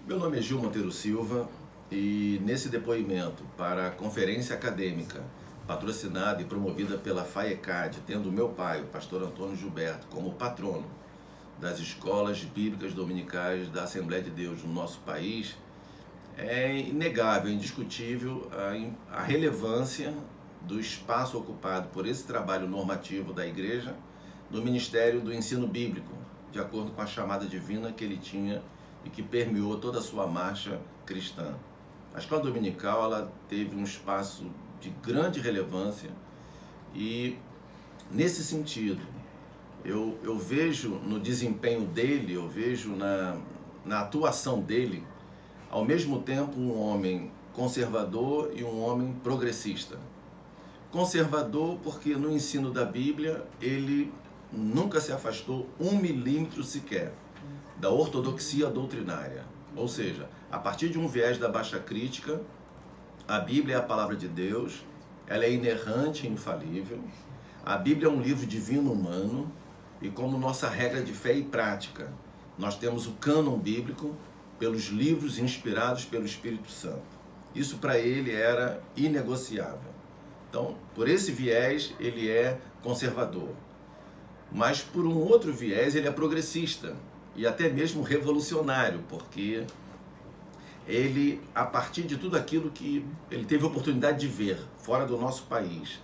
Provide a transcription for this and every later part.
Meu nome é Gil Monteiro Silva e nesse depoimento para a conferência acadêmica patrocinada e promovida pela FAECAD, tendo meu pai, o pastor Antônio Gilberto, como patrono das escolas bíblicas dominicais da Assembleia de Deus no nosso país, é inegável, indiscutível a relevância do espaço ocupado por esse trabalho normativo da igreja no ministério do ensino bíblico, de acordo com a chamada divina que ele tinha e que permeou toda a sua marcha cristã. A escola dominical ela teve um espaço de grande relevância e, nesse sentido, eu vejo no desempenho dele, eu vejo na atuação dele, ao mesmo tempo um homem conservador e um homem progressista. Conservador porque no ensino da Bíblia ele nunca se afastou 1 milímetro sequer da ortodoxia doutrinária. Ou seja, a partir de um viés da baixa crítica, a Bíblia é a palavra de Deus, ela é inerrante e infalível, a Bíblia é um livro divino humano e como nossa regra de fé e prática, nós temos o cânon bíblico pelos livros inspirados pelo Espírito Santo. Isso para ele era inegociável. Então, por esse viés, ele é conservador. Mas por um outro viés, ele é progressista e até mesmo revolucionário, porque ele, a partir de tudo aquilo que ele teve a oportunidade de ver fora do nosso país,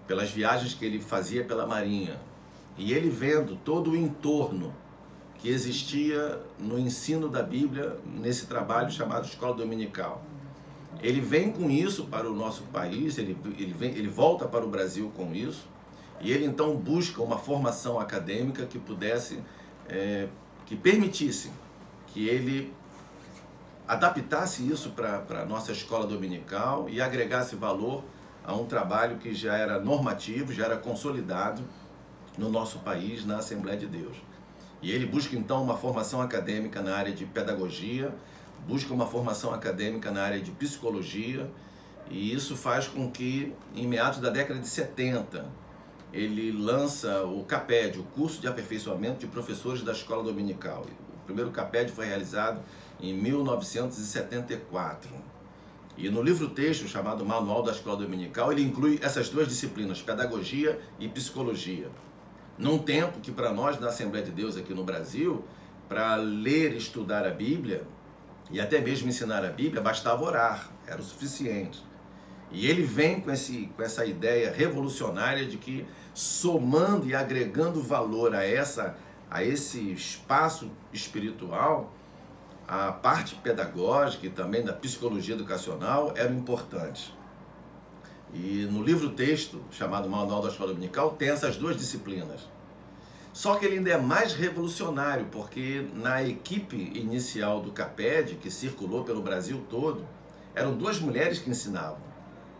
pelas viagens que ele fazia pela Marinha, e ele vendo todo o entorno que existia no ensino da Bíblia, nesse trabalho chamado Escola Dominical. Ele vem com isso para o nosso país, ele volta para o Brasil com isso, e ele então busca uma formação acadêmica que pudesse, que permitisse que ele adaptasse isso para a nossa escola dominical e agregasse valor a um trabalho que já era normativo, já era consolidado no nosso país, na Assembleia de Deus. E ele busca então uma formação acadêmica na área de pedagogia, busca uma formação acadêmica na área de psicologia, e isso faz com que, em meados da década de 70, ele lança o CAPED, o Curso de Aperfeiçoamento de Professores da Escola Dominical. O primeiro CAPED foi realizado em 1974. E no livro-texto, chamado Manual da Escola Dominical, ele inclui essas duas disciplinas, pedagogia e psicologia. Num tempo que para nós, na Assembleia de Deus aqui no Brasil, para ler e estudar a Bíblia, e até mesmo ensinar a Bíblia, bastava orar, era o suficiente. E ele vem com essa ideia revolucionária de que, somando e agregando valor a esse espaço espiritual, a parte pedagógica e também da psicologia educacional eram importantes. E no livro-texto, chamado Manual da Escola Dominical, tem essas duas disciplinas. Só que ele ainda é mais revolucionário, porque na equipe inicial do CAPED, que circulou pelo Brasil todo, eram duas mulheres que ensinavam,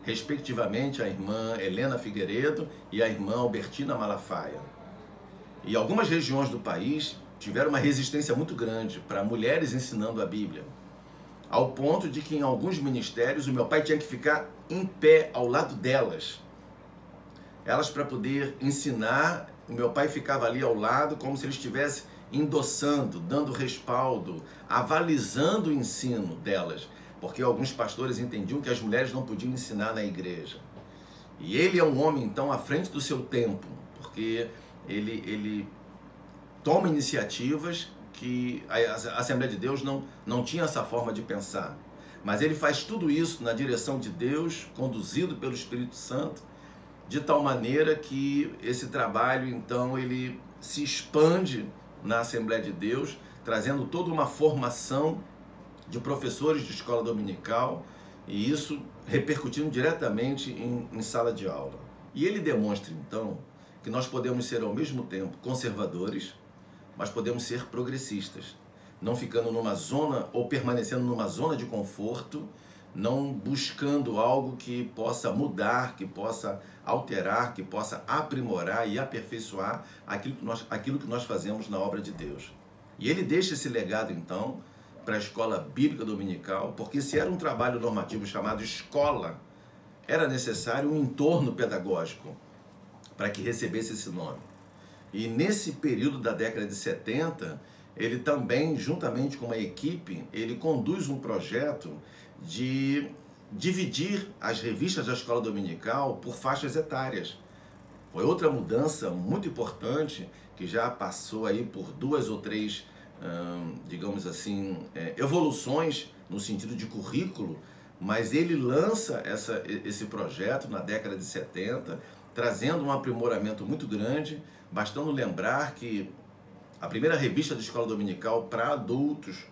respectivamente a irmã Helena Figueiredo e a irmã Albertina Malafaia. E algumas regiões do país tiveram uma resistência muito grande para mulheres ensinando a Bíblia, ao ponto de que em alguns ministérios o meu pai tinha que ficar em pé ao lado delas. Elas, para poder ensinar, o meu pai ficava ali ao lado como se ele estivesse endossando, dando respaldo, avalizando o ensino delas, porque alguns pastores entendiam que as mulheres não podiam ensinar na igreja. E ele é um homem, então, à frente do seu tempo, porque ele toma iniciativas que a Assembleia de Deus não tinha essa forma de pensar. Mas ele faz tudo isso na direção de Deus, conduzido pelo Espírito Santo, de tal maneira que esse trabalho, então, ele se expande na Assembleia de Deus, trazendo toda uma formação de professores de escola dominical, e isso repercutindo diretamente em sala de aula. E ele demonstra, então, que nós podemos ser, ao mesmo tempo, conservadores, mas podemos ser progressistas, não ficando numa zona ou permanecendo numa zona de conforto, não buscando algo que possa mudar, que possa alterar, que possa aprimorar e aperfeiçoar aquilo que nós fazemos na obra de Deus. E ele deixa esse legado, então, para a escola bíblica dominical, porque se era um trabalho normativo chamado escola, era necessário um entorno pedagógico para que recebesse esse nome. E nesse período da década de 70, ele também, juntamente com uma equipe, ele conduz um projeto de dividir as revistas da escola dominical por faixas etárias. Foi outra mudança muito importante, que já passou aí por 2 ou 3, digamos assim, evoluções no sentido de currículo, mas ele lança esse projeto na década de 70, trazendo um aprimoramento muito grande, bastando lembrar que a primeira revista de escola dominical para adultos,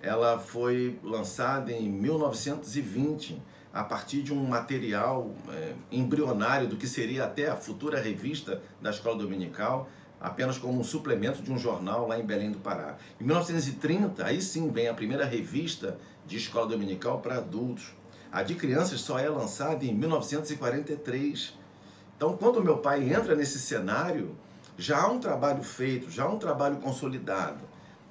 ela foi lançada em 1920, a partir de um material embrionário do que seria até a futura revista da escola dominical, apenas como um suplemento de um jornal lá em Belém do Pará. Em 1930, aí sim vem a primeira revista de escola dominical para adultos. A de crianças só é lançada em 1943. Então, quando meu pai entra nesse cenário, já há um trabalho feito, já há um trabalho consolidado.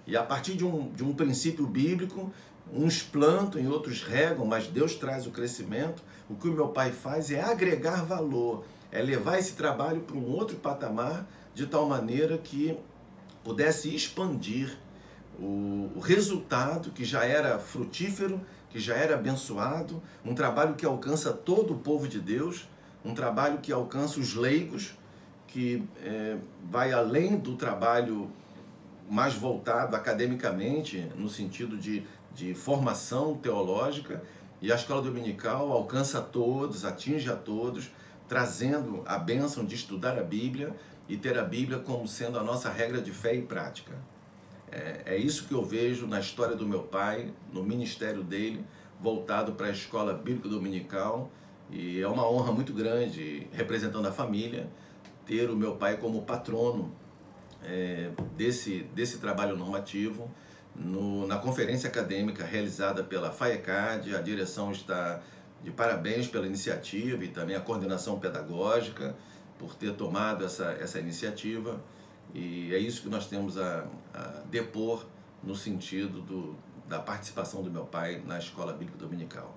E a partir de um princípio bíblico, uns plantam e outros regam, mas Deus traz o crescimento. O que o meu pai faz é agregar valor, é levar esse trabalho para um outro patamar, de tal maneira que pudesse expandir o resultado que já era frutífero, que já era abençoado, um trabalho que alcança todo o povo de Deus, um trabalho que alcança os leigos, que vai além do trabalho mais voltado academicamente, no sentido de formação teológica, e a escola dominical alcança a todos, atinge a todos, trazendo a bênção de estudar a Bíblia e ter a Bíblia como sendo a nossa regra de fé e prática. É isso que eu vejo na história do meu pai, no ministério dele, voltado para a escola bíblica dominical, e é uma honra muito grande, representando a família, ter o meu pai como patrono desse trabalho normativo. Na conferência acadêmica realizada pela FAECAD, a direção está de parabéns pela iniciativa e também a coordenação pedagógica por ter tomado essa iniciativa, e é isso que nós temos a depor no sentido da participação do meu pai na escola bíblica dominical.